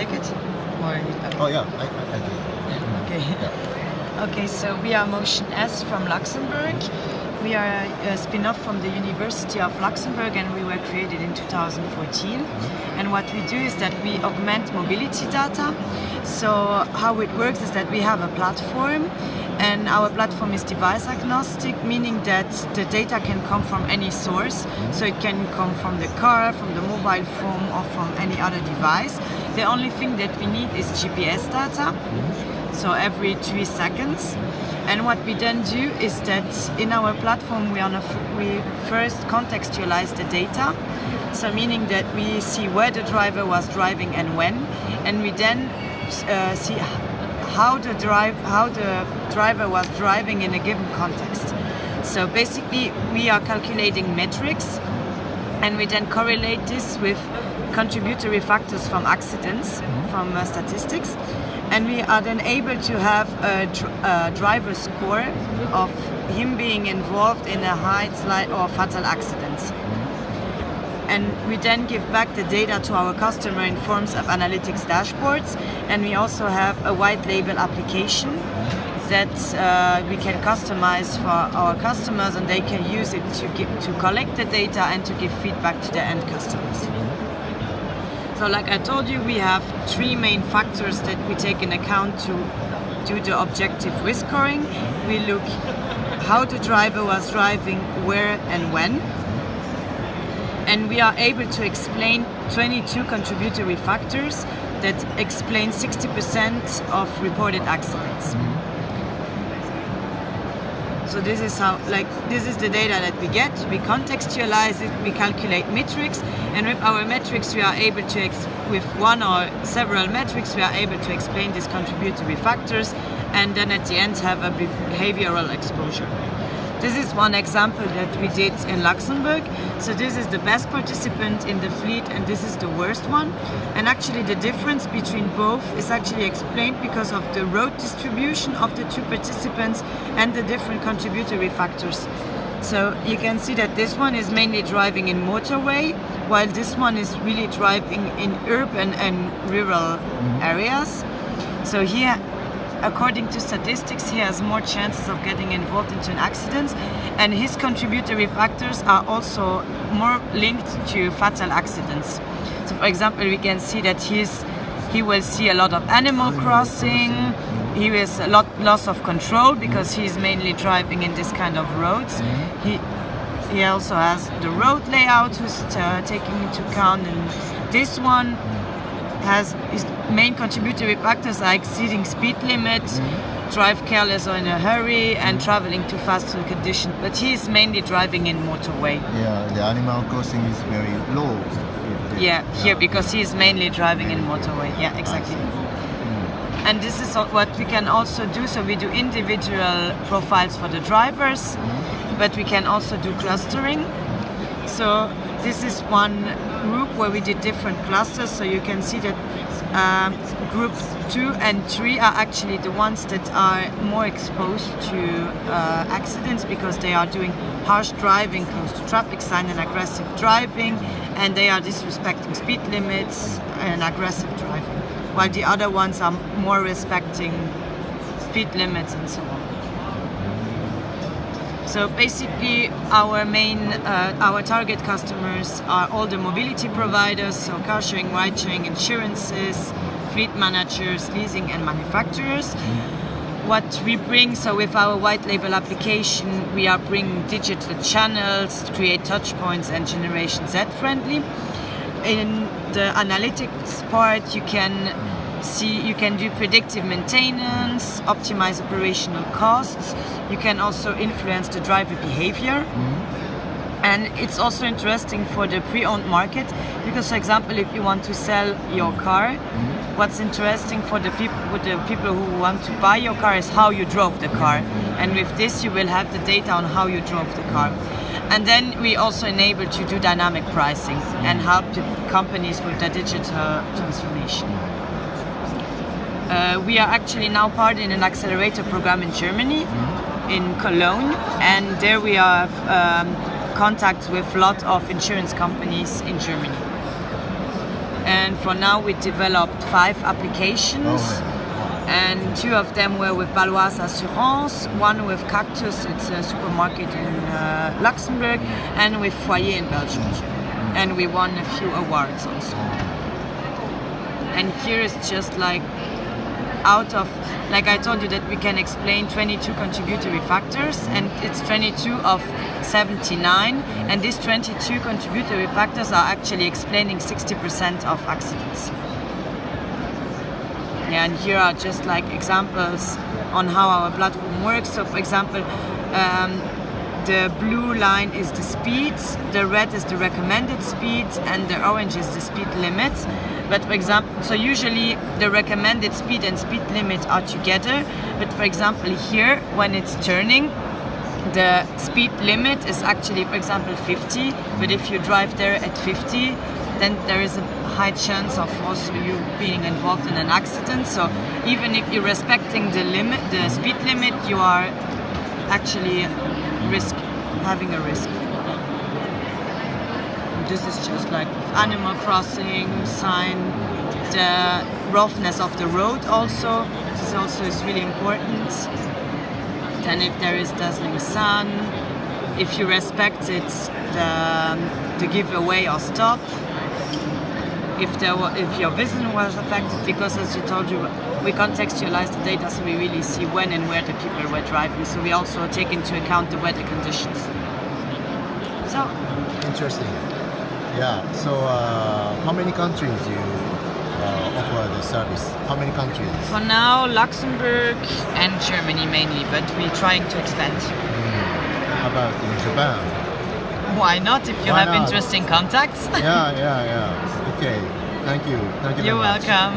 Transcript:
take it? Or, okay. Oh yeah, I do. Okay. Yeah. Okay, so we are Motion S from Luxembourg. We are a spin-off from the University of Luxembourg, and we were created in 2014. And what we do is that we augment mobility data. So how it works is that we have a platform, and our platform is device agnostic, meaning that the data can come from any source. So it can come from the car, from the mobile phone, or from any other device. The only thing that we need is GPS data, so every 3 seconds. And what we then do is that in our platform we first contextualize the data, so meaning that we see where the driver was driving and when, and we then see how the driver was driving in a given context. So basically we are calculating metrics, and we then correlate this with contributory factors from accidents, from statistics. And we are then able to have a driver score of him being involved in a high, slight or fatal accident. And we then give back the data to our customer in forms of analytics dashboards. And we also have a white label application that we can customize for our customers, and they can use it to collect the data and to give feedback to the end customers. So like I told you, we have 3 main factors that we take in account to do the objective risk scoring. We look how the driver was driving, where and when. And we are able to explain 22 contributory factors that explain 60% of reported accidents. So this is this is the data that we get. We contextualize it, we calculate metrics, and with our metrics we are able to, with one or several metrics, we are able to explain these contributory factors, and then at the end have a behavioral exposure. This is one example that we did in Luxembourg. So this is the best participant in the fleet, and this is the worst one. And actually the difference between both is actually explained because of the road distribution of the 2 participants and the different contributory factors. So you can see that this one is mainly driving in motorway, while this one is really driving in urban and rural areas. So here, according to statistics, he has more chances of getting involved into an accident, and his contributory factors are also more linked to fatal accidents. So for example, we can see that he will see a lot of animal crossing, he has a lot loss of control because he's mainly driving in this kind of roads. He also has the road layout who's taking into account, and this one has his main contributory factors are exceeding speed limits, drive careless or in a hurry, and traveling too fast to the condition. But he is mainly driving in motorway. Yeah, the animal crossing is very low. Here because he is mainly driving in motorway. Yeah, exactly. And this is what we can also do. So we do individual profiles for the drivers, but we can also do clustering. So this is one group where we did different clusters. So you can see that group 2 and 3 are actually the ones that are more exposed to accidents because they are doing harsh driving, close to traffic sign, and aggressive driving, and they are disrespecting speed limits and aggressive driving, while the other ones are more respecting speed limits and so on. So basically our target customers are all the mobility providers, so car sharing, ride sharing, insurances, fleet managers, leasing and manufacturers. What we bring, so with our white label application, we are bringing digital channels to create touch points and Generation Z friendly. In the analytics part, you can do predictive maintenance, optimize operational costs. You can also influence the driver behavior. And it's also interesting for the pre-owned market because, for example, if you want to sell your car, what's interesting for the people who want to buy your car is how you drove the car. And with this, you will have the data on how you drove the car. And then we also enable to do dynamic pricing and help the companies with their digital transformation. We are actually now part in an accelerator program in Germany, in Cologne, and there we have contacts with a lot of insurance companies in Germany. And for now, we developed 5 applications. And 2 of them were with Baloise Assurance, 1 with Cactus, it's a supermarket in Luxembourg, and with Foyer in Belgium. And we won a few awards also. And here is just like out of, like I told you, that we can explain 22 contributory factors, and it's 22 of 79, and these 22 contributory factors are actually explaining 60% of accidents. Yeah, and here are just like examples on how our platform works. So for example, the blue line is the speed, the red is the recommended speed, and the orange is the speed limit. But for example, so usually the recommended speed and speed limit are together, but for example here, when it's turning, the speed limit is actually, for example, 50, but if you drive there at 50, then there is a high chance of also you being involved in an accident. So even if you're respecting the limit, the speed limit, you are actually having a risk. This is just like Animal Crossing sign, the roughness of the road also. This also is really important. Then if there is dazzling sun, if you respect it, the giveaway or stop. If your vision was affected, because as you told you, we contextualize the data, so we really see when and where the people were driving. So we also take into account the weather conditions. So interesting. Yeah. So how many countries you offer the service? How many countries? For now, Luxembourg and Germany mainly, but we're trying to expand. How about in Japan? Why not? If you Why have not? interesting contacts. Yeah. Okay. Thank you. Thank you. You're very much. welcome.